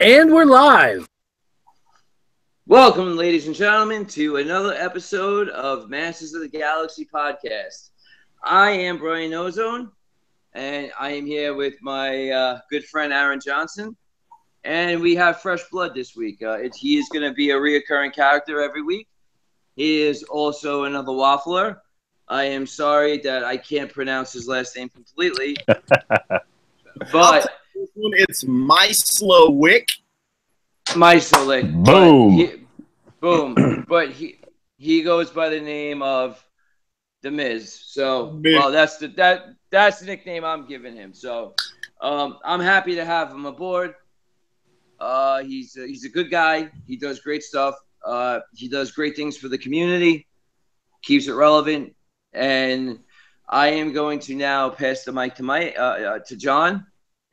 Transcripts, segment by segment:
And we're live. Welcome, ladies and gentlemen, to another episode of Masters of the Galaxy podcast. I am Brian Ozone, and I am here with my good friend Aaron Johnson. And we have fresh blood this week. He is going to be a reoccurring character every week. He is also another waffler. I am sorry that I can't pronounce his last name completely. But it's Myslowick. Boom. Boom. But he goes by the name of The Miz. So well, that's the nickname I'm giving him. So I'm happy to have him aboard. He's a good guy. He does great stuff. He does great things for the community. Keeps it relevant. And I am going to now pass the mic to John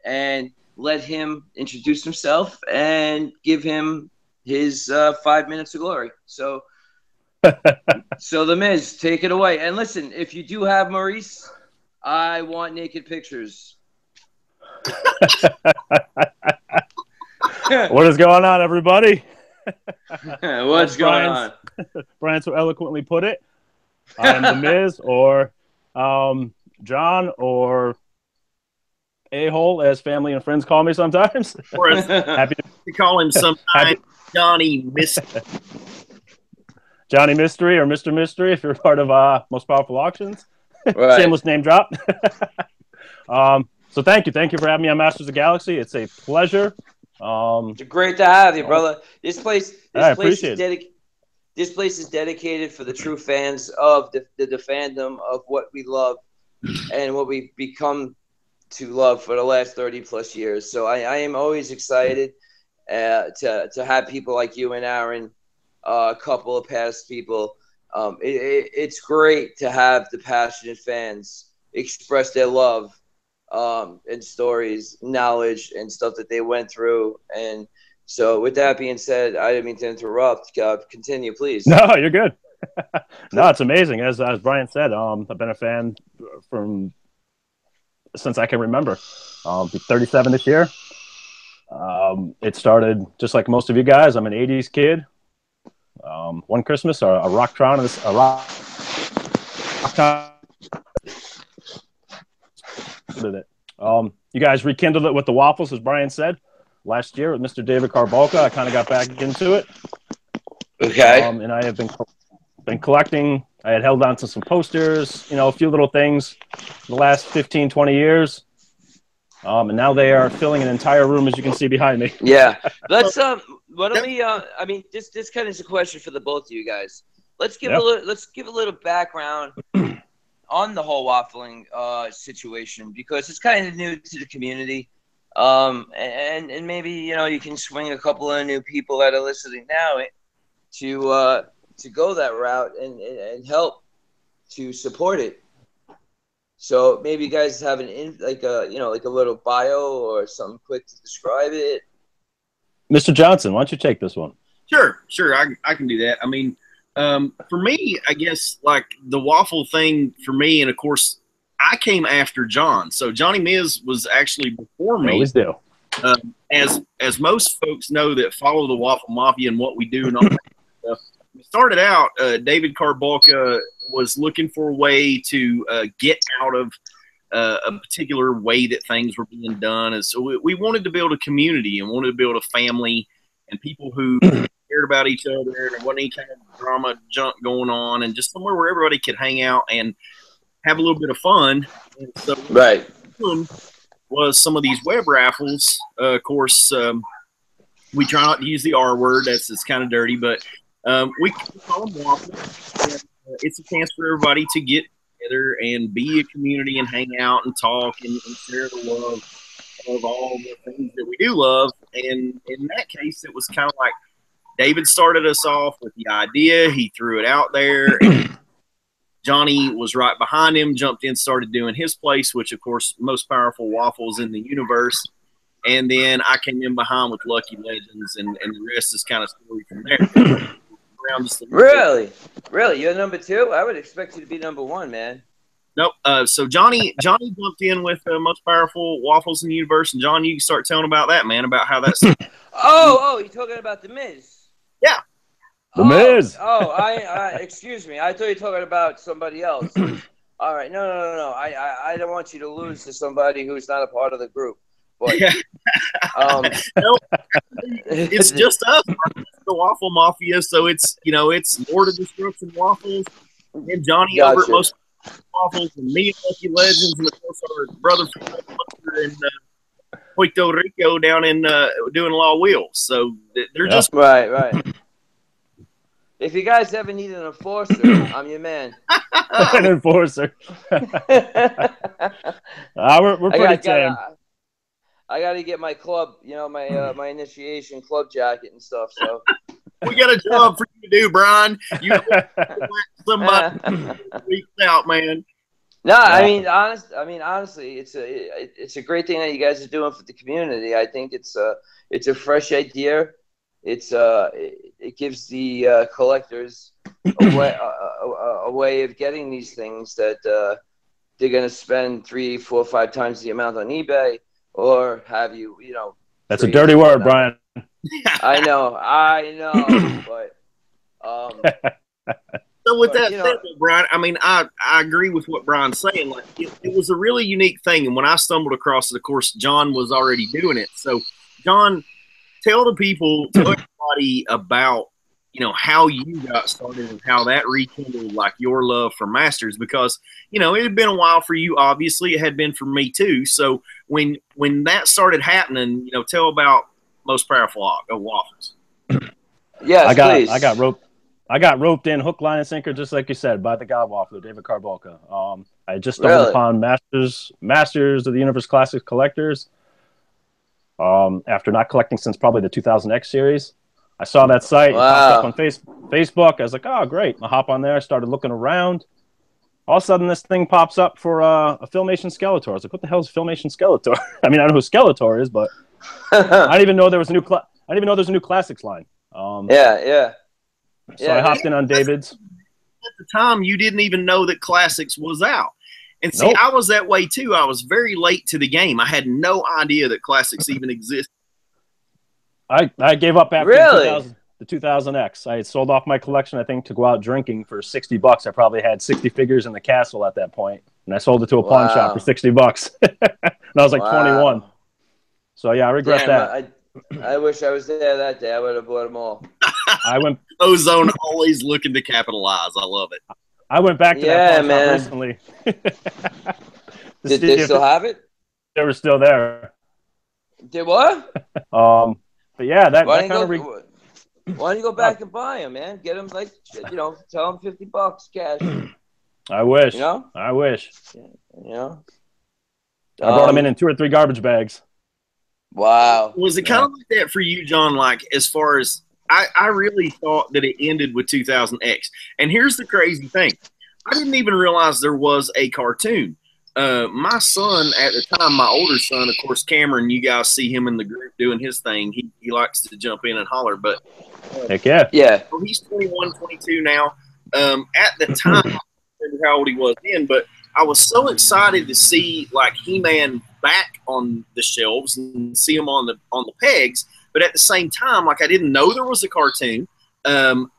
and let him introduce himself and give him his 5 minutes of glory. So The Miz, take it away. And listen, if you do have Maurice, I want naked pictures. What is going on, everybody? What's going on? Brian so eloquently put it. I'm The Miz, or John, or A-hole, as family and friends call me sometimes. Or happy to call him sometimes Johnny Mystery. Johnny Mystery or Mr. Mystery if you're part of Most Powerful Auctions. Right. Shameless name drop. So thank you for having me on Masters of the Galaxy. It's a pleasure. It's great to have you, brother. This place is dedicated for the true fans of the fandom of what we love and what we've become to love for the last 30 plus years. So I am always excited to have people like you and Aaron, a couple of past people. It's great to have the passionate fans express their love and stories, knowledge, and stuff that they went through. And so with that being said, I didn't mean to interrupt. Continue, please. No, you're good. No, it's amazing. As Brian said, I've been a fan since I can remember. I'll be 37 this year. It started just like most of you guys. I'm an 80s kid. One Christmas, a Rocktron you guys rekindled it with the Waffles, as Brian said, last year with Mr. David Carbolca. I kind of got back into it. Okay. And I have been collecting. I had held on to some posters, a few little things the last 15, 20 years. And now they are filling an entire room, as you can see behind me. Yeah. Let's this kind of is a question for the both of you guys. Let's give a little background on the whole waffling situation, because it's kind of new to the community. And maybe, you can swing a couple of new people that are listening now to go that route and help to support it. So maybe you guys have a little bio or something quick to describe it. Mr. Johnson, why don't you take this one? Sure. I can do that. I mean, for me, I guess like the waffle thing for me, and of course, I came after John. So Johnny Miz was actually before me. Always do. As most folks know that follow the Waffle Mafia and what we do and all that stuff. We started out, David Carbolca was looking for a way to get out of a particular way that things were being done. And so we wanted to build a community and wanted to build a family and people who cared about each other, and there wasn't any kind of drama junk going on, and just somewhere where everybody could hang out and have a little bit of fun. And so right. Was some of these web raffles. Of course, we try not to use the R word. It's kind of dirty, but we call them waffles. And, it's a chance for everybody to get together and be a community and hang out and talk and share the love of all the things that we do love. And in that case, it was kind of like David started us off with the idea. He threw it out there. Johnny was right behind him, jumped in, started doing his place, which, of course, most powerful waffles in the universe. And then I came in behind with Lucky Legends, and the rest is kind of story from there. Really? You're number two? I would expect you to be number one, man. Nope. So Johnny jumped in with most powerful waffles in the universe, and John, you can start telling about that, man, about how that's. Oh, you're talking about the Miz. Yeah. The Miz. I excuse me. I thought you were talking about somebody else. All right, no. I don't want you to lose to somebody who's not a part of the group. But no, it's just us, the Waffle Mafia. So it's Lord of Destruction Waffles and Johnny over at Most Waffles and me and Lucky Legends, and of course our brother from in Puerto Rico down in doing Law Wheels. So they're just right. If you guys ever need an enforcer, I'm your man. An enforcer. We're pretty tame. I got to get my club, my initiation club jacket and stuff. So we got a job for you to do, Brian. You somebody weeks out, man. No, I mean, honestly, it's a great thing that you guys are doing for the community. I think it's a fresh idea. It gives the collectors a way of getting these things that they're going to spend 3, 4, 5 times the amount on eBay, or have you. That's a dirty word, Brian. I know, but. So with that said, Brian, I mean, I agree with what Brian's saying. Like, it was a really unique thing, and when I stumbled across it, of course, John was already doing it. So, John, tell everybody about how you got started and how that rekindled like your love for Masters, because it had been a while for you. Obviously, it had been for me too. So when that started happening, tell about Most Powerful Waffles. Yes, please. I got roped in hook, line, and sinker, just like you said, by the God Waffler, David Carbolka. I just stumbled upon Masters of the Universe Classics collectors. After not collecting since probably the 2000X series, I saw that site. It popped up on Facebook. I was like, oh, great. I hop on there. I started looking around. All of a sudden, this thing pops up for a Filmation Skeletor. I was like, what the hell is Filmation Skeletor? I mean, I know who Skeletor is, but I didn't even know there was a new. I didn't even know there's a new Classics line. Yeah. So I hopped in on David's. At the time, you didn't even know that Classics was out. And see, I was that way too. I was very late to the game. I had no idea that Classics even existed. I gave up after the 2000X. I had sold off my collection, I think, to go out drinking for $60. I probably had 60 figures in the castle at that point, and I sold it to a pawn shop for $60. And I was like 21. So yeah, I regret that. I wish I was there that day. I would have bought them all. I went Ozone always looking to capitalize. I love it. I went back to that pawn shop recently. Did they still have it? They were still there. Did what? But yeah, why don't you go back and buy them, man? Get them tell them $50 cash. I wish. I wish. I brought them in 2 or 3 garbage bags. Wow. Was it kind of like that for you, John? Like, as far as I really thought that it ended with 2000X. And here's the crazy thing. I didn't even realize there was a cartoon. My son at the time, my older son, of course, Cameron, you guys see him in the group doing his thing. He likes to jump in and holler, but heck yeah. Yeah. So he's 21, 22 now. At the time, I don't remember how old he was then, but I was so excited to see like He-Man back on the shelves and see him on the pegs. But at the same time, like, I didn't know there was a cartoon. And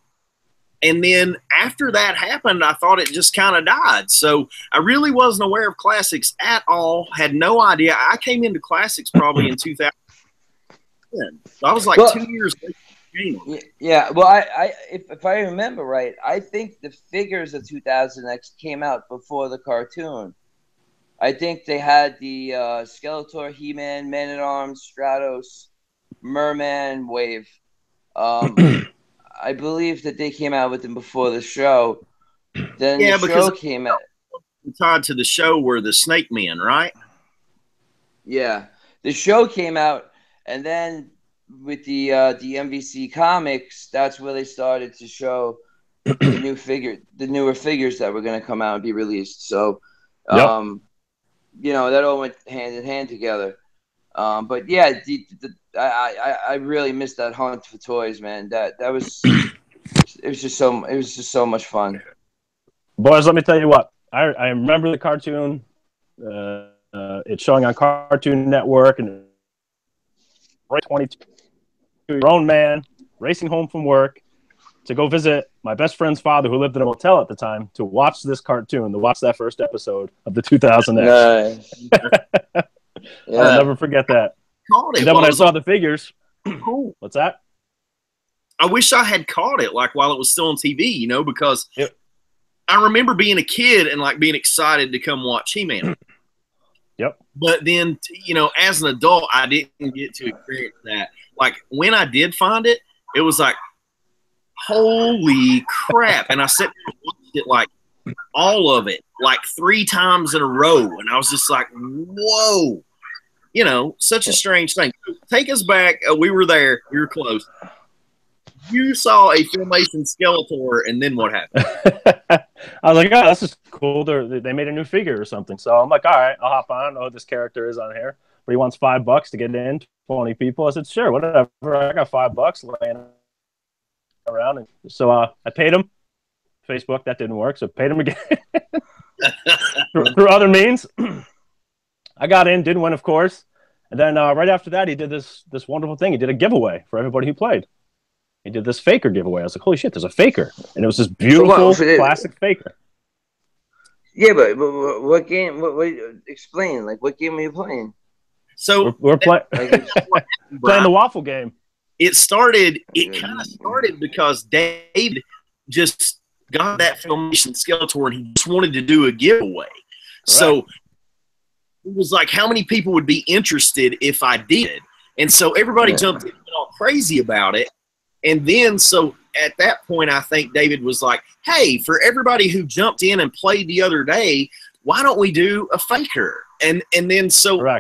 then after that happened, I thought it just kind of died. So I really wasn't aware of Classics at all. Had no idea. I came into Classics probably in 2010. So I was like 2 years late. Yeah. Well, if I remember right, I think the figures of 2000X came out before the cartoon. I think they had the Skeletor, He-Man, Man-at-Arms, Stratos, Merman wave. I believe that they came out with them before the show. Then the show came out. Tied to the show were the Snake Men, right? Yeah, the show came out, and then with the MVC comics, that's where they started to show the newer figures that were going to come out and be released. So, that all went hand in hand together. But yeah, I really missed that hunt for toys, man. That was it was just so much fun. Boys, let me tell you what. I remember the cartoon. It's showing on Cartoon Network and 22. grown man racing home from work to go visit my best friend's father, who lived in a motel at the time, to watch this cartoon, to watch that first episode of the 2000X. Nice. Yeah. I'll never forget that. And then when I saw the figures, cool. What's that? I wish I had caught it like while it was still on TV, because I remember being a kid and like being excited to come watch He-Man. Yep. But then, as an adult, I didn't get to experience that. Like when I did find it, it was like, holy crap. And I sat there and watched it like all of it, like 3 times in a row. And I was just like, whoa, such a strange thing. Take us back. We were there. We were close. You saw a Filmation Skeletor, and then what happened? I was like, oh, this is cool. They made a new figure or something. So I'm like, all right, I'll hop on. Oh, this character is on here. But he wants $5 to get in, 20 people. I said, sure, whatever. I got $5 laying around. And so I paid him. Facebook, that didn't work. So I paid him again through other means. I got in, didn't win, of course. And then right after that, he did this wonderful thing. He did a giveaway for everybody who played. He did this faker giveaway. I was like, holy shit, there's a faker. And it was this beautiful classic faker. Yeah, but what game? What explain? Like, what game are you playing? So we're playing the waffle game. It kind of started because Dave just got that Filmation Skeletor and he just wanted to do a giveaway. Right. So it was like, how many people would be interested if I did? And so everybody jumped in and went all crazy about it. And then, so at that point, I think David was like, hey, for everybody who jumped in and played the other day, why don't we do a faker? And then so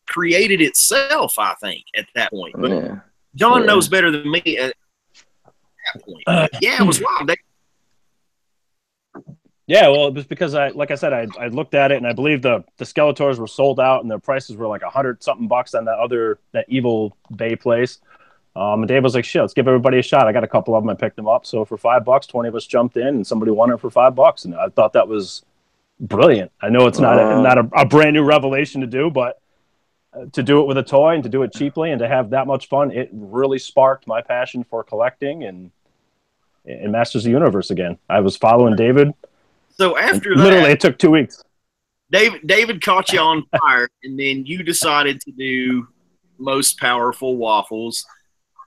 created itself, I think, at that point. But John knows better than me at that point. It was wild. Yeah, well, it was because I looked at it and I believe the Skeletors were sold out and their prices were like $100-something on that Evil Bay place. And Dave was like, shit, let's give everybody a shot. I got a couple of them. I picked them up. So for $5, 20 of us jumped in and somebody won it for $5. And I thought that was brilliant. I know it's not a brand new revelation to do, but to do it with a toy and to do it cheaply and to have that much fun, it really sparked my passion for collecting and Masters of the Universe again. I was following David. So after that, literally, it took 2 weeks. David caught you on fire, and then you decided to do Most Powerful Waffles.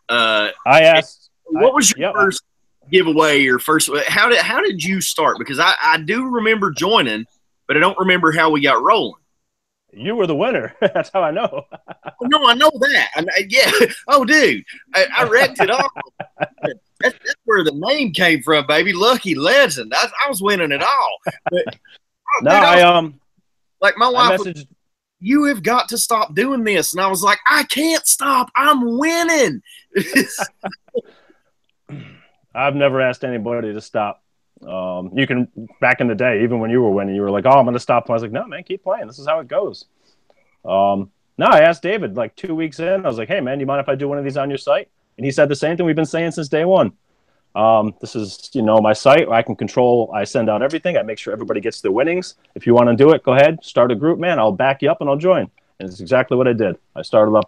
I asked, what was your first giveaway or first? How did you start? Because I do remember joining, but I don't remember how we got rolling. You were the winner. That's how I know. No, I know that. Oh, dude, I wrecked it all. That's where the name came from, baby. Lucky Legend. I was winning it all. But, like my wife messaged. You have got to stop doing this. And I was like, I can't stop. I'm winning. I've never asked anybody to stop. You can, back in the day, even when you were winning, you were like, oh, I'm going to stop. I was like, no, man, keep playing. This is how it goes. No, I asked David like 2 weeks in. I was like, hey, man, do you mind if I do one of these on your site? And he said the same thing we've been saying since day one. This is, my site. I can control. I send out everything. I make sure everybody gets their winnings. If you want to do it, go ahead. Start a group, man. I'll back you up and I'll join. And it's exactly what I did. I started up,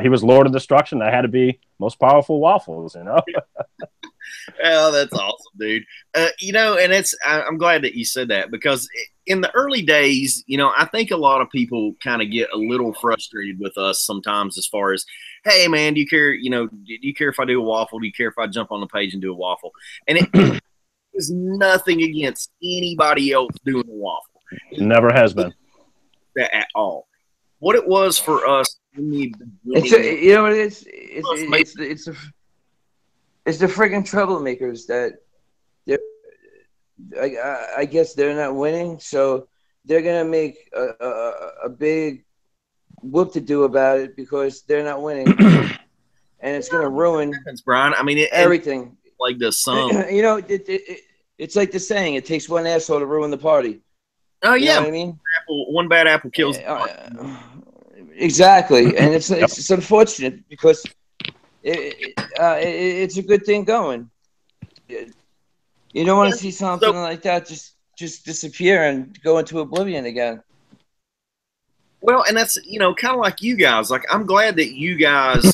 he was Lord of Destruction. I had to be Most Powerful Waffles, Oh, that's awesome, dude. And I'm glad that you said that because in the early days, I think a lot of people kind of get a little frustrated with us sometimes as far as, hey, man, do you care? Do you care if I do a waffle? Do you care if I jump on the page and do a waffle? And it is nothing against anybody else doing a waffle. It never has been. That at all. What it was for us in the beginning. It's the friggin' troublemakers that I guess they're not winning, so they're gonna make a big whoop to do about it because they're not winning, and it's gonna ruin Brian. I mean, everything. Like the song, it's like the saying: "It takes one asshole to ruin the party." Oh you yeah, know what I mean, one bad apple kills. Exactly, and it's unfortunate because. It's a good thing going. You don't want to see something like that just disappear and go into oblivion again. Well, and that's kind of like you guys. Like I'm glad that you guys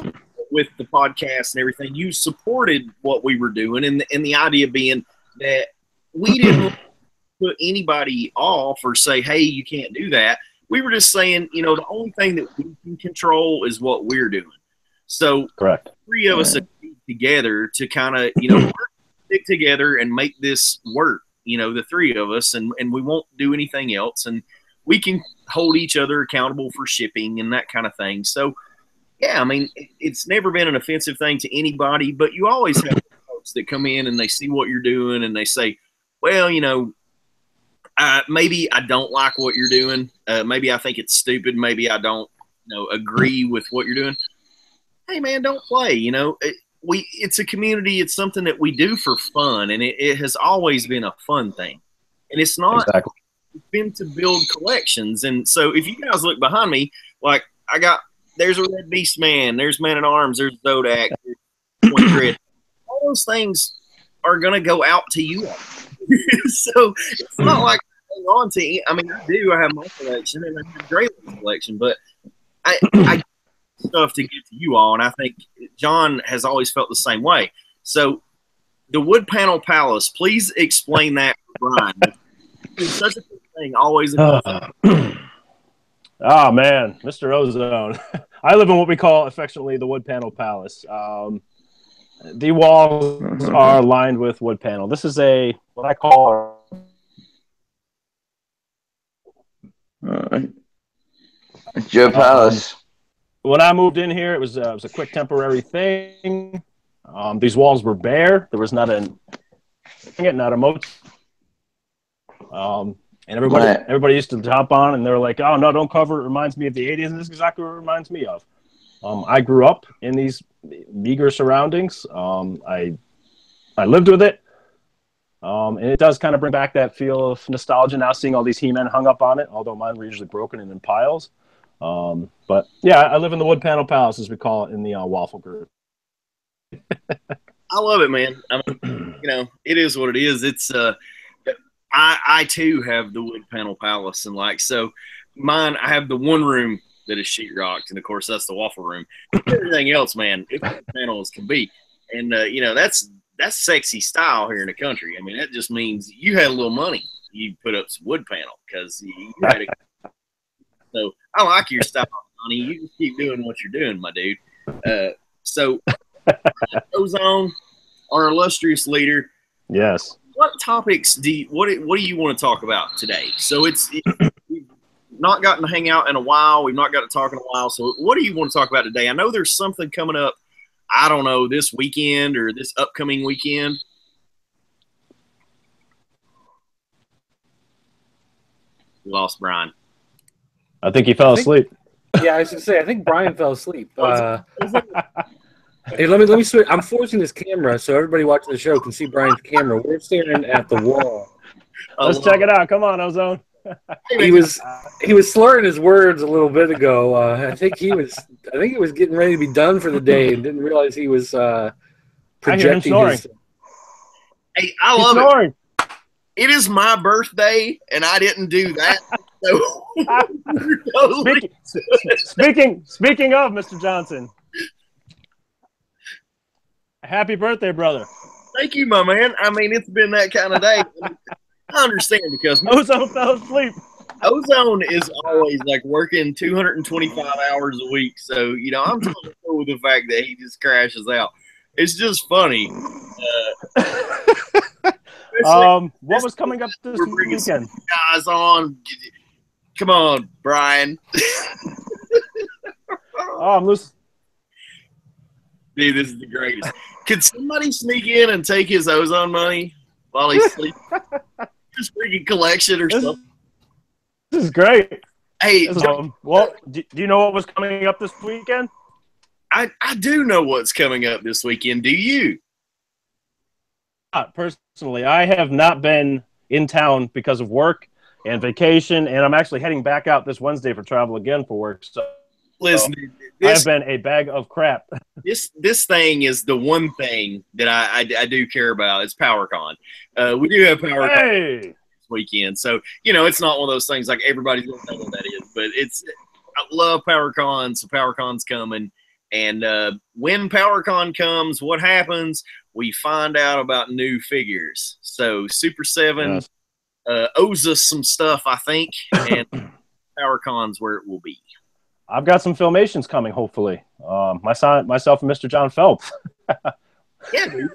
with the podcast and everything, you supported what we were doing, and the idea being that we didn't put anybody off or say, hey, you can't do that. We were just saying, you know, the only thing that we can control is what we're doing. So correct. Three of us together to kind of, you know, stick together and make this work, you know, the three of us, and we won't do anything else. And we can hold each other accountable for shipping and that kind of thing. So, yeah, I mean, it's never been an offensive thing to anybody, but you always have folks that come in and they see what you're doing and they say, well, you know, maybe I don't like what you're doing. Maybe I think it's stupid. Maybe I don't, you know, agree with what you're doing. Hey, man, don't play. You know, it's a community. It's something that we do for fun, and it has always been a fun thing. And it's not it's been to build collections. And so if you guys look behind me, like there's a Red Beast Man, there's Man at Arms, there's Zodak, there's Point Grid. All those things are going to go out to you all. So it's not like I hang on to. I mean, I do. I have my collection, and I have Draylen's collection, but I get stuff to get to you all, and I think John has always felt the same way. So the wood panel palace, please explain that for Brian. It's such a good thing, always. Oh, man, Mr. Ozone. I live in what we call affectionately the wood panel palace. The walls are lined with wood panel. This is what I call it's your palace. When I moved in here, it was a quick temporary thing. These walls were bare. There was not a moat. And everybody used to hop on, and they were like, "Oh no, don't cover it. It reminds me of the '80s," and this is exactly what it reminds me of. I grew up in these meager surroundings. I lived with it, and it does kind of bring back that feel of nostalgia now, seeing all these He-Men hung up on it. Although mine were usually broken and in piles. But yeah, I live in the wood panel palace, as we call it in the Waffle group. I love it, man. I mean, you know, it is what it is. It's I too have the wood panel palace, and so mine, I have the one room that is sheetrocked, and of course that's the waffle room. Everything else, man, it's panel as can be, and you know, that's sexy style here in the country. I mean, that just means you had a little money, you put up some wood panel because you had it. So I like your style, honey. You just keep doing what you're doing, my dude. So Ozone, our illustrious leader. Yes. What topics what do you want to talk about today? So we've not gotten to hang out in a while. We've not got to talk in a while. So what do you want to talk about today? I know there's something coming up. I don't know, this weekend or this upcoming weekend. We lost Brian. I think he fell asleep. Yeah, I was going to say, I think Brian fell asleep. Hey, let me switch. I'm forcing this camera so everybody watching the show can see Brian's camera. We're staring at the wall. Let's check it out. Come on, Ozone. He was slurring his words a little bit ago. I think he was getting ready to be done for the day and didn't realize he was projecting his. Hey, I love it. It is my birthday, and I didn't do that. So speaking of Mr. Johnson, happy birthday, brother! Thank you, my man. I mean, it's been that kind of day. I understand because Ozone fell asleep. Ozone is always working 225 hours a week, so you know I'm totally cool with the fact that he just crashes out. It's just funny. What was coming up this weekend? Guys on. Come on, Brian. I'm loose. Dude, this is the greatest. Could somebody sneak in and take his Ozone money while he's sleeping? Just freaking collection or something. This is great. Hey, well, do you know what was coming up this weekend? I do know what's coming up this weekend. Do you? Personally, I have not been in town because of work and vacation, and I'm actually heading back out this Wednesday for travel again for work. So, listen, I've been a bag of crap. This thing is the one thing that I do care about. It's PowerCon. We do have PowerCon this weekend, so you know it's not one of those things like everybody's gonna know what that is, but I love PowerCon. So PowerCon's coming, And when PowerCon comes, what happens? We find out about new figures. So Super 7 owes us some stuff, I think, and PowerCon's where it will be. I've got some filmations coming, hopefully. Myself, and Mr. John Phelps. Yeah, dude.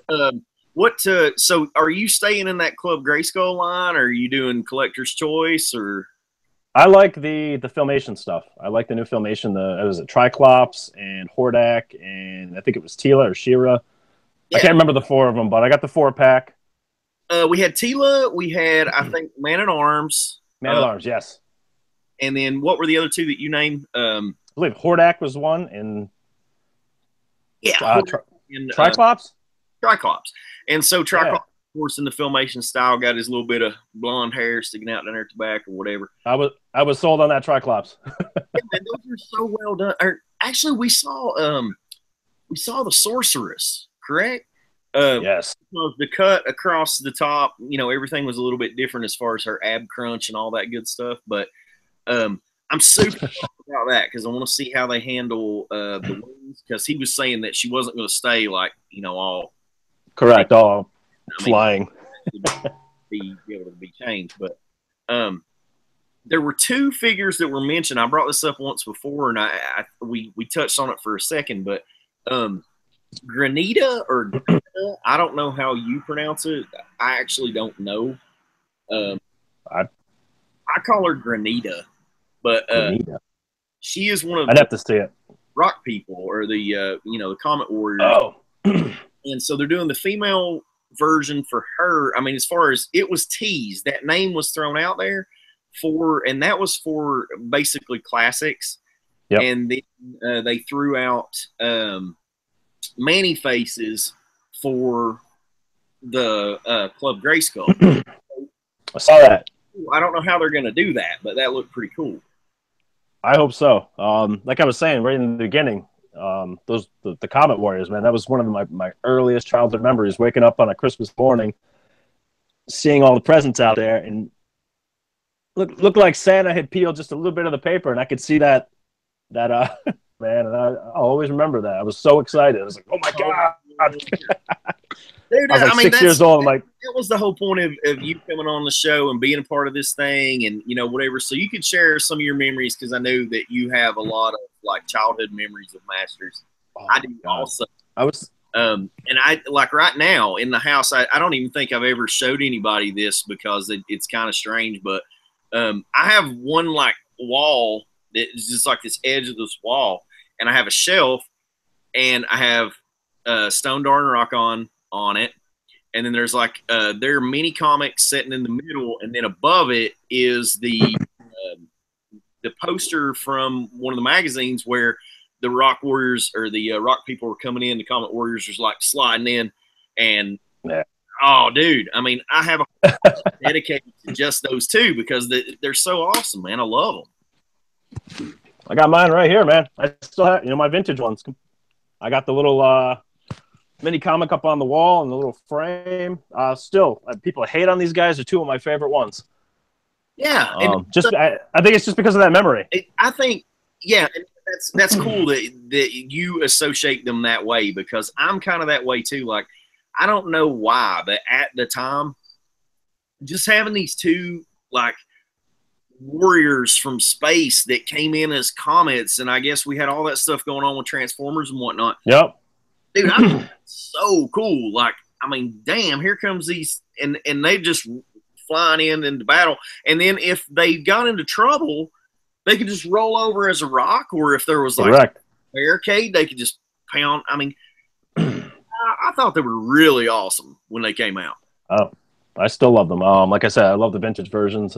So are you staying in that Club Grayskull line, or are you doing Collector's Choice, or? I like the filmation stuff. I like the new filmation. It was Triclops and Hordak, and I think it was Tila or Shira. Yeah. I can't remember the 4 of them, but I got the 4-pack. We had Tila. We had, I think, Man-at-Arms. Man-at-Arms, yes. And then what were the other 2 that you named? I believe Hordak was one, and Triclops. Triclops, and so Triclops, of course, in the filmation style, got his little bit of blonde hair sticking out down there at the back or whatever. I was sold on that Triclops. Yeah, man, those are so well done. Actually, we saw the Sorceress, correct? Yes. The cut across the top, everything was a little bit different as far as her ab crunch and all that good stuff. But I'm super about that because I want to see how they handle the wings, because he was saying that she wasn't going to stay all. Correct, all flying. be able to be changed. But there were 2 figures that were mentioned. I brought this up once before, and we touched on it for a second. But Granita or Granita, I don't know how you pronounce it. I actually don't know. I call her Granita, but Granita. She is one of I'd have to see it. Rock people, or the the Comet Warriors. Oh. And so they're doing the female version for her. I mean, as far as it was teased, that name was thrown out there and that was for basically classics. Yep. And then they threw out Manny faces for the Club Grayskull. I saw that. I don't know how they're going to do that, but that looked pretty cool. I hope so. Like I was saying right in the beginning, the Comet Warriors, man, that was one of my earliest childhood memories, waking up on a Christmas morning, seeing all the presents out there, and looked like Santa had peeled just a little bit of the paper, and I could see that man, and I'll always remember that. I was so excited. I was like, oh my God. Dude, I was like 6 years old. I'm like, that was the whole point of you coming on the show and being a part of this thing, and whatever. So you could share some of your memories, because I know that you have a lot of childhood memories of Masters. I do also. And I right now in the house. I don't even think I've ever showed anybody this because it's kind of strange. But I have one wall that is just like this edge of this wall, and I have a shelf, and I have Stone Darn Rock on it, and then there's there are mini comics sitting in the middle, and then above it is the poster from one of the magazines where the Rock Warriors or the Rock people were coming in. The Comet Warriors was sliding in, and oh, dude, I mean, I have a dedicated to just those 2 because they're so awesome, man. I love them. I got mine right here, man. I still have my vintage ones. I got the little mini comic up on the wall and the little frame. Still, people hate on these guys. They're 2 of my favorite ones. Yeah, I think it's just because of that memory. I think, yeah, that's cool that you associate them that way, because I'm kind of that way too. I don't know why, but at the time, just having these 2 warriors from space that came in as comets, and I guess we had all that stuff going on with Transformers and whatnot. Yep. Dude, I'm so cool. I mean, damn, here comes these, and they just flying into battle. And then if they got into trouble, they could just roll over as a rock, or if there was a barricade, they could just pound. I mean, I thought they were really awesome when they came out. Oh, I still love them. Like I said, I love the vintage versions.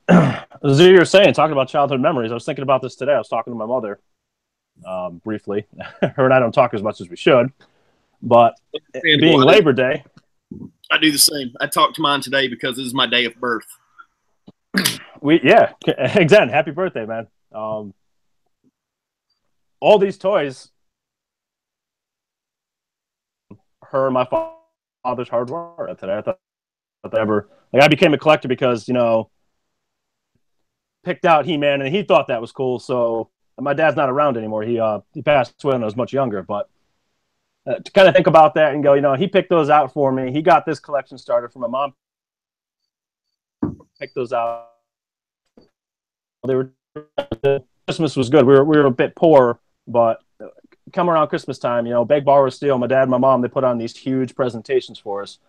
As you were saying, talking about childhood memories, I was thinking about this today. I was talking to my mother briefly. Her and I don't talk as much as we should, but being Labor Day, I do the same. I talked to mine today because this is my day of birth. Exactly. Happy birthday, man. All these toys, her and my father's hard work today. I thought I became a collector because picked out He-Man and he thought that was cool, so my dad's not around anymore. He passed away when I was much younger. But to kind of think about that and go, he picked those out for me. He got this collection started for my mom. Picked those out. They were Christmas was good. We were a bit poor, but come around Christmas time, beg, borrow, steal. My dad and my mom, they put on these huge presentations for us,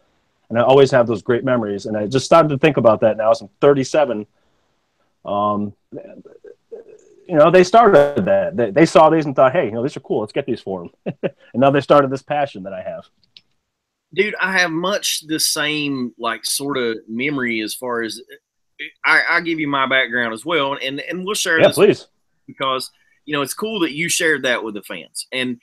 and I always have those great memories. And I just started to think about that now as I'm 37. They started that. They saw these and thought, hey, these are cool. Let's get these for them. And now they started this passion that I have. Dude, I have much the same sort of memory as far as I give you my background as well, and we'll share this please, because it's cool that you shared that with the fans, and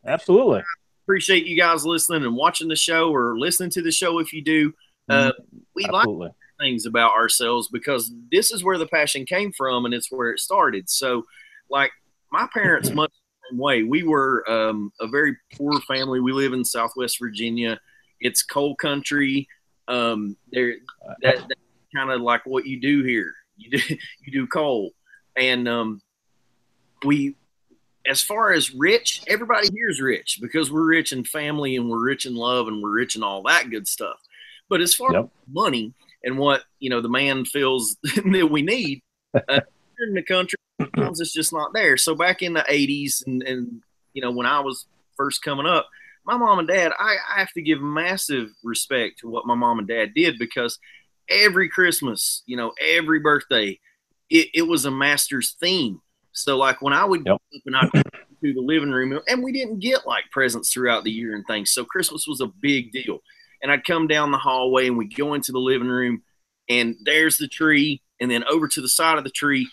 absolutely appreciate you guys listening and watching the show or listening to the show if you do. We absolutely. like things about ourselves because this is where the passion came from and it's where it started. So, my parents much the same way. We were a very poor family. We live in Southwest Virginia. It's coal country. That's kind of like what you do here. You do coal, and we, as far as rich, everybody here is rich because we're rich in family and we're rich in love and we're rich in all that good stuff. But as far as money and what the man feels that we need in the country, sometimes it's just not there. So back in the 80s and when I was first coming up, my mom and dad, I have to give massive respect to what my mom and dad did because every Christmas, every birthday, it was a master's theme. So when I would go up and I'd go to the living room, and we didn't get presents throughout the year and things. So Christmas was a big deal. And I'd come down the hallway and we'd go into the living room and there's the tree. And then over to the side of the tree,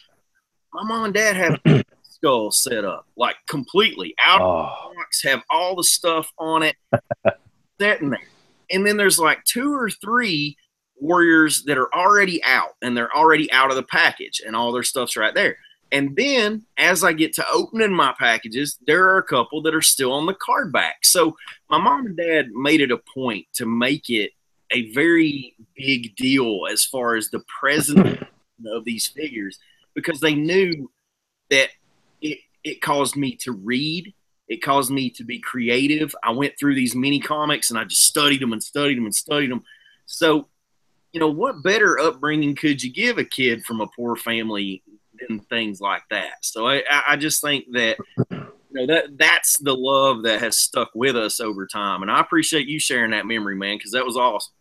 my mom and dad have a skull set up, completely out of the box, have all the stuff on it sitting there. And then there's 2 or 3 warriors that are already out and they're already out of the package and all their stuff's right there. And then as I get to opening my packages, there are a couple that are still on the card back. So my mom and dad made it a point to make it a very big deal as far as the presence of these figures because they knew that it caused me to read. It caused me to be creative. I went through these mini comics and I just studied them and studied them and studied them. So, what better upbringing could you give a kid from a poor family than things like that? So I just think that, that's the love that has stuck with us over time. And I appreciate you sharing that memory, man, because that was awesome.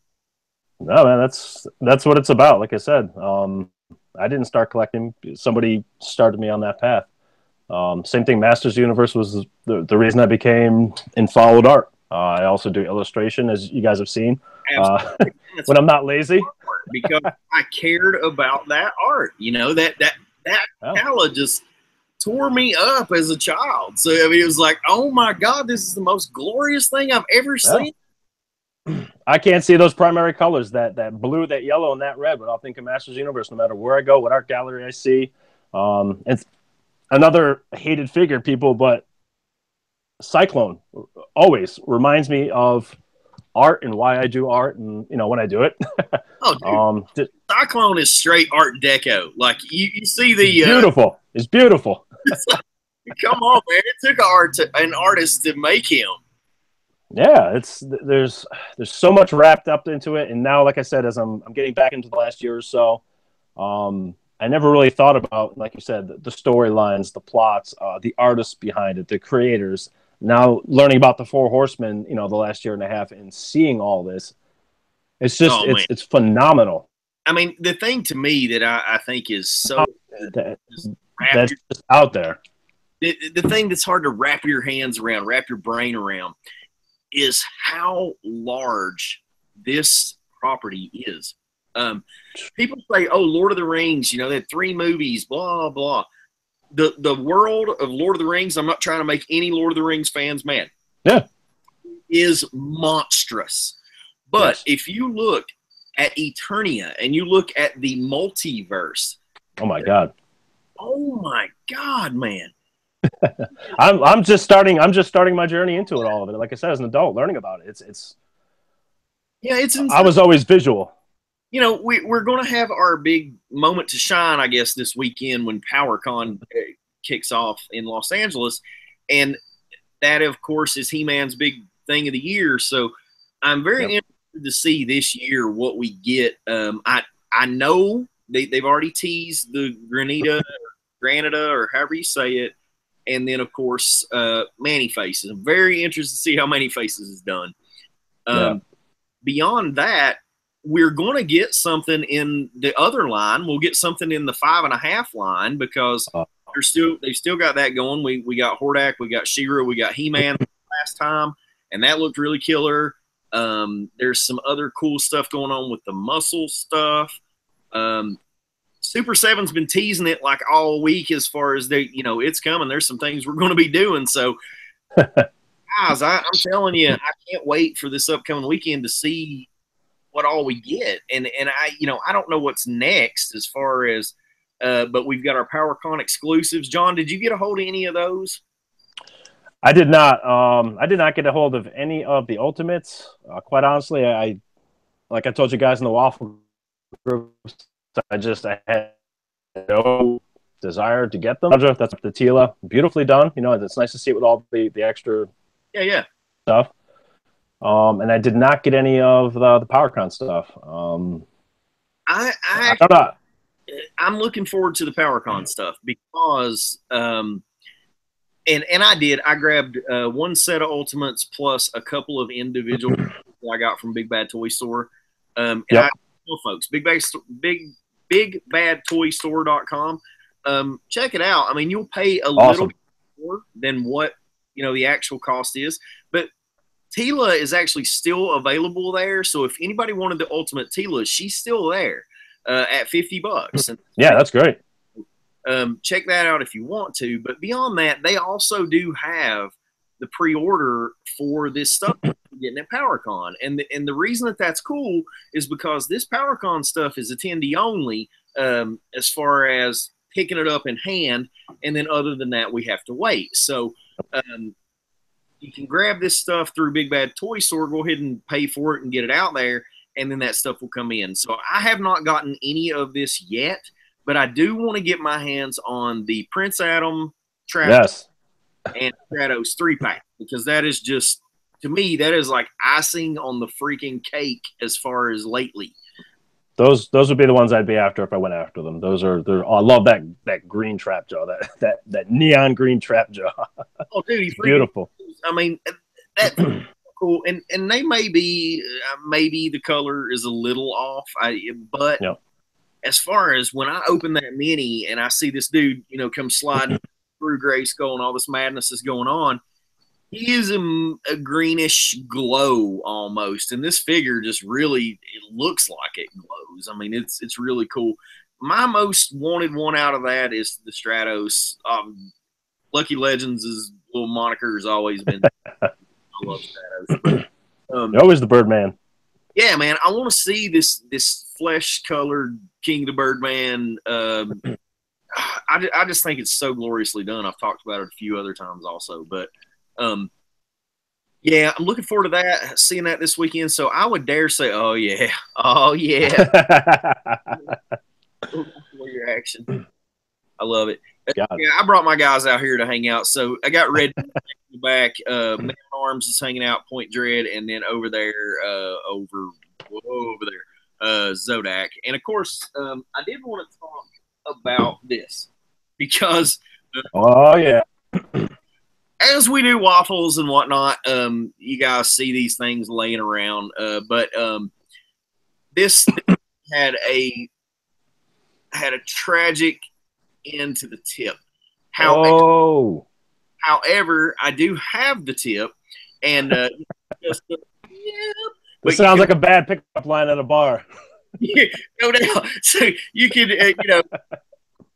No, man, that's what it's about. Like I said, I didn't start collecting. Somebody started me on that path. Same thing. Masters Universe was the reason I became and followed art. I also do illustration, as you guys have seen. When I'm not lazy, because I cared about that art. That palette just tore me up as a child. So it was oh my God, this is the most glorious thing I've ever seen. I can't see those primary colors, that blue, that yellow, and that red, but I'll think of Masters Universe no matter where I go, what art gallery I see. It's another hated figure, people, but Cyclone always reminds me of art and why I do art and when I do it. Cyclone is straight Art Deco. You see the beautiful. It's beautiful. Come on, man! It took an artist to make him. Yeah, there's so much wrapped up into it, and now, like I said, as I'm getting back into the last year or so, I never really thought about, like you said, the storylines, the plots, the artists behind it, the creators. Now learning about the Four Horsemen, the last year and a half, and seeing all this, it's just it's phenomenal. I mean, the thing to me that I think is so that's just out there. The thing that's hard to wrap your hands around, wrap your brain around, is how large this property is. People say, "Oh, Lord of the Rings," they had 3 movies, blah blah. The world of Lord of the Rings, I'm not trying to make any Lord of the Rings fans mad. Yeah. Is monstrous. But if you look at Eternia and you look at the multiverse. Oh my God. Oh my God, man. I'm just starting my journey into it, all of it. Like I said, as an adult, learning about it. It's insane. I was always visual. We're going to have our big moment to shine, I guess, this weekend when PowerCon kicks off in Los Angeles. And that, of course, is He-Man's big thing of the year. So I'm very interested to see this year what we get. I know they've already teased the Granita, or however you say it. And then, of course, Man-E-Faces. I'm very interested to see how Man-E-Faces is done. Beyond that, we're going to get something in the other line. We'll get something in the 5.5 line because they've still got that going. We got Hordak, we got She-Ra, we got He-Man last time, and that looked really killer. There's some other cool stuff going on with the muscle stuff. Super 7's been teasing it like all week as far as it's coming. There's some things we're going to be doing. So, guys, I'm telling you, I can't wait for this upcoming weekend to see what all we get. And I don't know what's next as far as, but we've got our PowerCon exclusives. John, did you get a hold of any of those? I did not. I did not get a hold of any of the Ultimates. Quite honestly, like I told you guys in the Waffle group, I had no desire to get them. That's the Tila, beautifully done. It's nice to see it with all the extra stuff. And I did not get any of the PowerCon stuff. I'm looking forward to the PowerCon stuff because, and I grabbed one set of Ultimates plus a couple of individual I got from Big Bad Toy Store. And I tell folks, bigbadtoystore.com. Check it out. I mean, you'll pay a little bit more than what the actual cost is, but Tila is actually still available there. So if anybody wanted the Ultimate Tila, she's still there at $50. And that's great. Check that out if you want to. But beyond that, they also do have the pre-order for this stuff getting at PowerCon. And the reason that's cool is because this PowerCon stuff is attendee only as far as picking it up in hand. And then other than that, we have to wait. So you can grab this stuff through Big Bad Toy Store, go ahead and pay for it and get it out there, and then that stuff will come in. So I have not gotten any of this yet, but I do want to get my hands on the Prince Adam, Travis, and Stratos 3-pack because that is just, to me, that is like icing on the freaking cake as far as lately. Those would be the ones I'd be after if I went after them. I love that green trap jaw, that neon green trap jaw. Oh, dude, he's beautiful. I mean, that's cool. And they may be, maybe the color is a little off. But as far as when I open that mini and I see this dude, come sliding through Grayskull and all this madness is going on, he is a greenish glow almost, and this figure just really, it looks like it glows. I mean, it's really cool. My most wanted one out of that is the Stratos. Lucky Legends' little moniker has always been. I love Stratos. You're always the Birdman. Yeah, man, I want to see this flesh-colored King of the Birdman. I just think it's so gloriously done. I've talked about it a few other times also, but. Yeah, I'm looking forward to that, seeing that this weekend. So I would dare say, oh yeah. Your action. I love it. Yeah, I brought my guys out here to hang out. So I got Red in the back. Man Arms is hanging out, Point Dread, and then over there, Zodak. And of course, I did want to talk about this because as we do Waffles and whatnot, you guys see these things laying around. But this had a tragic end to the tip. However, I do have the tip, and this sounds like a bad pickup line at a bar. Yeah, no doubt. So you can,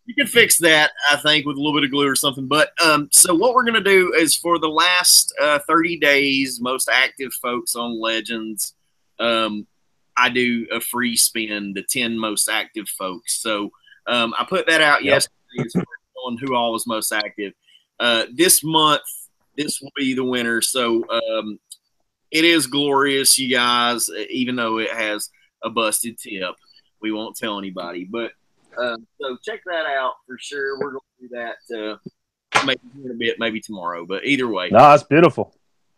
you can fix that, I think, with a little bit of glue or something. But so what we're going to do is for the last 30 days, most active folks on Legends, I do a free spin, the 10 most active folks. So I put that out yesterday as far as showing who all was most active. This month, this will be the winner. So it is glorious, you guys, even though it has a busted tip. We won't tell anybody. But so check that out for sure. We're going to do that maybe in a bit, maybe tomorrow. But either way. No, that's beautiful.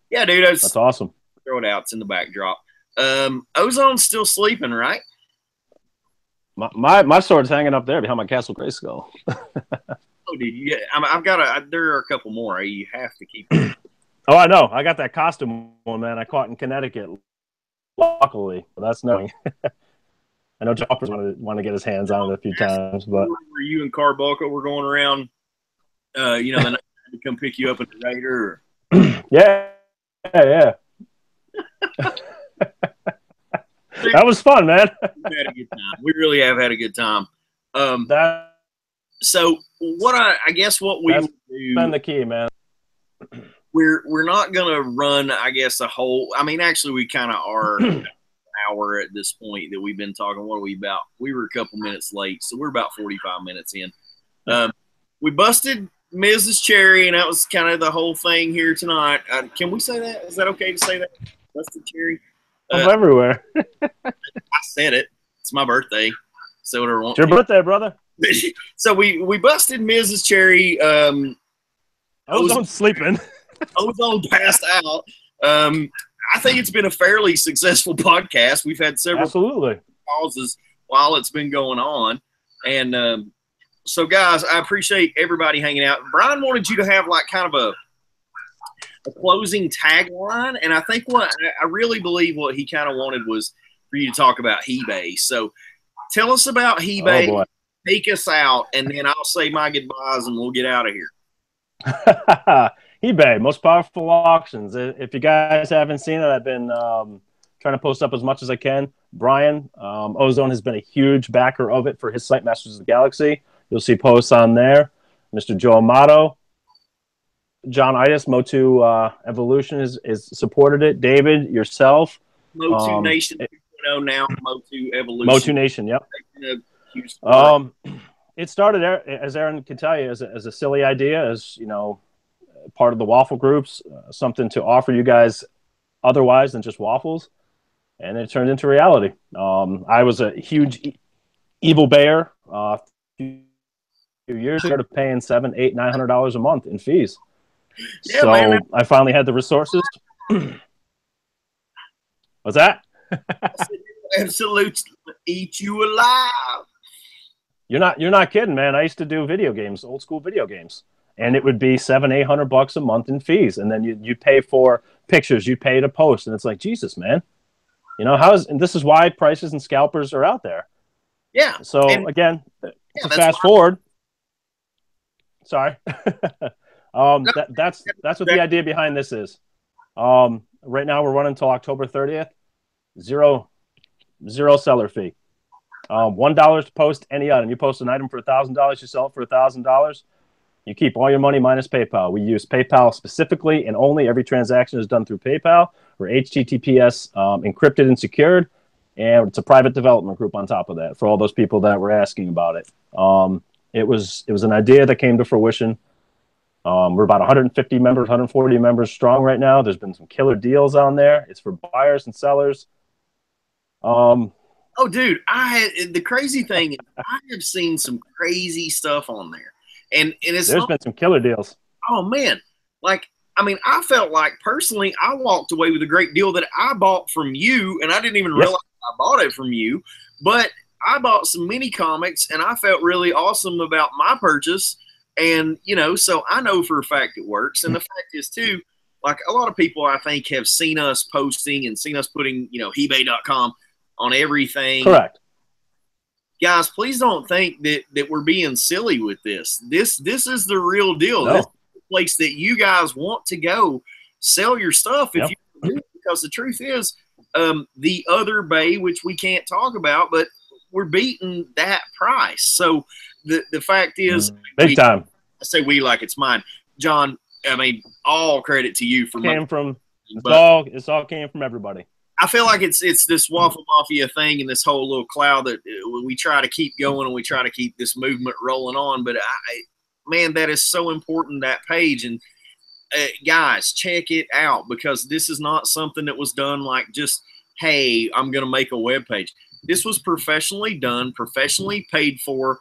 Yeah, dude. That's awesome. Throw it out. It's in the backdrop. Ozone's still sleeping, right? My sword's hanging up there behind my Castle Grayskull. Oh, dude. Yeah, I've got there are a couple more. You have to keep. Oh, I know. I got that costume one, man. I caught in Connecticut. Luckily, but that's knowing. I know Joffers want to get his hands on it a few times, but were you and Carbuncle were going around, the night to come pick you up at the Raider? Yeah. That was fun, man. We had a good time. We really have had a good time. So what I guess what we would do, been the key, man. We're not gonna run, I guess, a whole. I mean, actually, we kind of are. Hour at this point that we've been talking. What are we about? We were a couple minutes late, so we're about 45 minutes in. We busted Mrs. Cherry, and that was kind of the whole thing here tonight. Can we say that? Is that okay to say that? Busted Cherry. I'm everywhere. I said it. It's my birthday. So whatever I want. It's your birthday, brother. So we busted Mrs. Cherry. Ozone sleeping. Ozone passed out. I think it's been a fairly successful podcast. We've had several pauses while it's been going on. And so, guys, I appreciate everybody hanging out. Brian wanted you to have like kind of a closing tagline. And I think I really believe what he kind of wanted was for you to talk about eBay. So tell us about eBay. Oh, take us out, and then I'll say my goodbyes and we'll get out of here. eBay, most powerful auctions. If you guys haven't seen it, I've been trying to post up as much as I can. Brian, Ozone has been a huge backer of it for his site, Masters of the Galaxy. You'll see posts on there. Mr. Joe Amato, John Itis, Motu Evolution is supported it. David, yourself. Motu Nation 2.0 now, Motu Evolution. Motu Nation, yep. It started, as Aaron can tell you, as a silly idea, as part of the waffle groups, something to offer you guys otherwise than just waffles, and it turned into reality. I was a huge evil bear a few years ago, paying $700, $800, $900 a month in fees. Yeah, so man. I finally had the resources. What's that? Absolutely eat you alive. You're not kidding, man. I used to do video games, old school video games. And it would be $700-800 a month in fees, and then you pay for pictures, you pay to post, and it's like, Jesus, man, and this is why prices and scalpers are out there. Yeah. So again, to fast forward. Sorry, that's what the idea behind this is. Right now we're running until October 30th. Zero seller fee. $1 to post any item. You post an item for $1,000, you sell it for $1,000. You keep all your money minus PayPal. We use PayPal specifically, and only every transaction is done through PayPal. We're HTTPS encrypted and secured, and it's a private development group on top of that for all those people that were asking about it. It was an idea that came to fruition. We're about 150 members, 140 members strong right now. There's been some killer deals on there. It's for buyers and sellers. Oh, dude, the crazy thing is I have seen some crazy stuff on there. And there's been some killer deals. Oh, man. I felt like personally I walked away with a great deal that I bought from you, and I didn't even realize I bought it from you. But I bought some mini comics, and I felt really awesome about my purchase. And, so I know for a fact it works. And the fact is, too, like a lot of people I think have seen us posting and seen us putting, eBay.com on everything. Correct. Guys, please don't think that we're being silly with this. This is the real deal. No. This is the place that you guys want to go sell your stuff if you do, because the truth is, the other bay, which we can't talk about, but we're beating that price. So the fact is, big time. I say we like it's mine, John. All credit to you for it's all came from everybody. I feel like it's this Waffle Mafia thing and this whole little cloud that we try to keep going and we try to keep this movement rolling on. But, man, that is so important, that page. And, guys, check it out, because this is not something that was done like just, hey, I'm going to make a web page. This was professionally done, professionally paid for.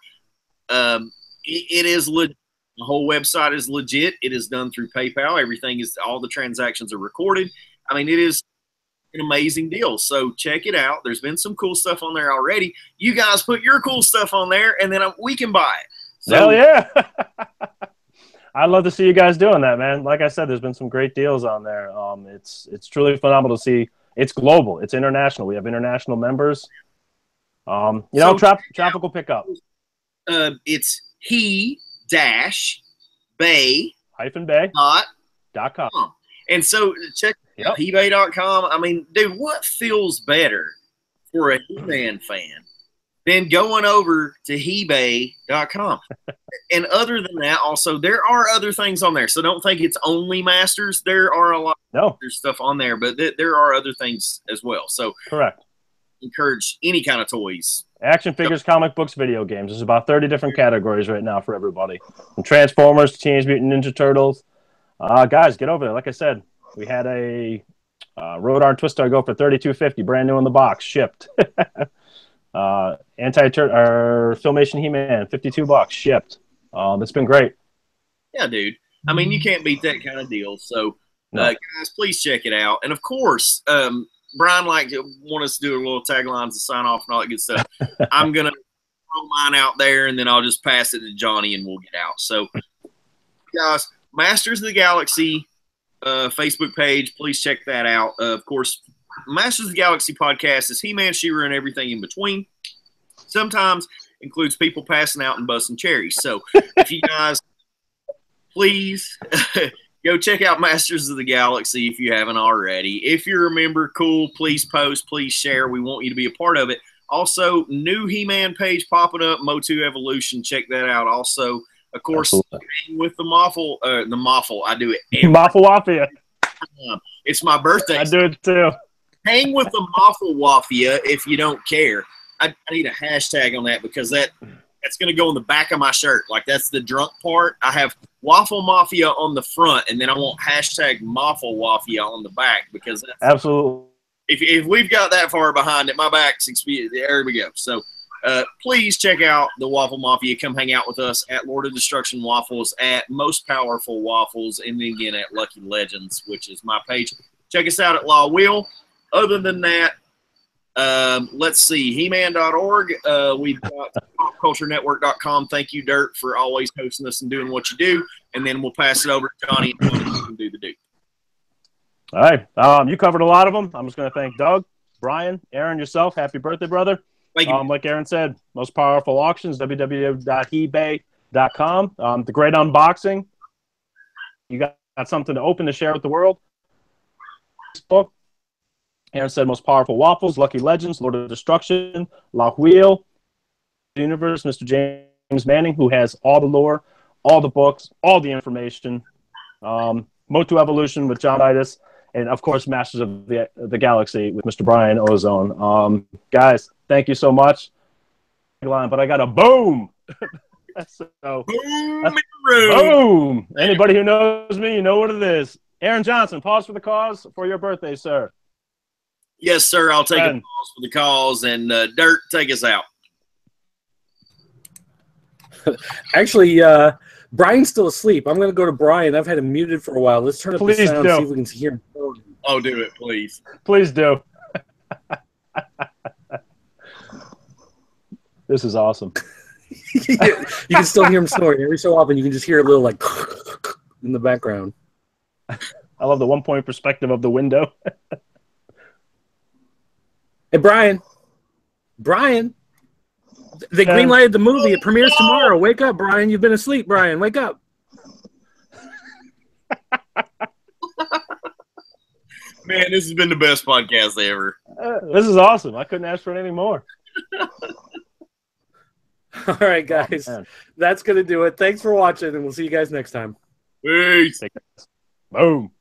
It is legit. The whole website is legit. It is done through PayPal. All the transactions are recorded. I mean, it is an amazing deal. So check it out. There's been some cool stuff on there already. You guys put your cool stuff on there, and then we can buy it. So, hell yeah. I'd love to see you guys doing that, man. Like I said, there's been some great deals on there. It's truly phenomenal to see. It's global. It's international. We have international members. Traffic will pick up. It's he-bay.com. And so check hebay.com. I mean, dude, what feels better for a He-Man fan than going over to hebay.com? And other than that, also, there are other things on there. So don't think it's only Masters. There are a lot of other stuff on there, but there are other things as well. So correct. Encourage any kind of toys. Action figures, comic books, video games. There's about 30 different categories right now for everybody. From Transformers to Teenage Mutant Ninja Turtles. Guys, get over there. Like I said, we had a Rodar Twister go for $32.50, brand new in the box, shipped. Filmation He-Man, $52, shipped. It's been great. Yeah, dude. I mean, you can't beat that kind of deal. So, guys, please check it out. And of course, Brian want us to do a little taglines to sign off and all that good stuff. I'm gonna throw mine out there, and then I'll just pass it to Johnny, and we'll get out. So, guys, Masters of the Galaxy Facebook page, please check that out. Of course, Masters of the Galaxy podcast is He-Man, She-Ra, and everything in between. Sometimes includes people passing out and busting cherries. So, if you guys please go check out Masters of the Galaxy if you haven't already. If you're a member, cool. Please post. Please share. We want you to be a part of it. Also, new He-Man page popping up, Mo2 Evolution. Check that out. Also, of course, with the Moffle. I do it. Moffle Wafia. It's my birthday. I do it too. Hang with the Moffle Wafia if you don't care. I need a hashtag on that because that's going to go on the back of my shirt. Like, that's the drunk part. I have Waffle Mafia on the front, and then I want hashtag Moffle Wafia on the back because that's absolutely. If we've got that far behind it, my back's there we go. So please check out the Waffle Mafia. Come hang out with us at Lord of Destruction Waffles, at Most Powerful Waffles, and then again at Lucky Legends, which is my page. Check us out at Law Will. Other than that, let's see, He-Man.org. We've got popculturenetwork.com. Thank you, Dirt, for always hosting us and doing what you do. And then we'll pass it over to Johnny and Tony can do the do. All right. You covered a lot of them. I'm just going to thank Doug, Brian, Aaron, yourself. Happy birthday, brother. Thank you. Like Aaron said, Most Powerful Auctions, www.hebay.com. The great unboxing. You got something to open to share with the world. Facebook. Aaron said Most Powerful Waffles, Lucky Legends, Lord of Destruction, La Wheel, Universe, Mr. James Manning, who has all the lore, all the books, all the information. Mo2 Evolution with John Itis, and of course, Masters of the Galaxy with Mr. Brian Ozone. Guys, thank you so much. But I got a boom. Boom. Anybody who knows me, you know what it is. Aaron Johnson, pause for the cause for your birthday, sir. Yes, sir. I'll take a pause for the cause, and Dirt, take us out. Actually, Brian's still asleep. I'm going to go to Brian. I've had him muted for a while. Let's turn up the sound and see if we can hear him. Oh, do it, please. Please do. This is awesome. You can still hear him snoring. Every so often, you can just hear a little, like, in the background. I love the one-point perspective of the window. Hey, Brian. They greenlighted the movie. It premieres tomorrow. Wake up, Brian. You've been asleep, Brian. Wake up. Man, this has been the best podcast ever. This is awesome. I couldn't ask for anything more. All right, guys. That's going to do it. Thanks for watching, and we'll see you guys next time. Peace. Boom.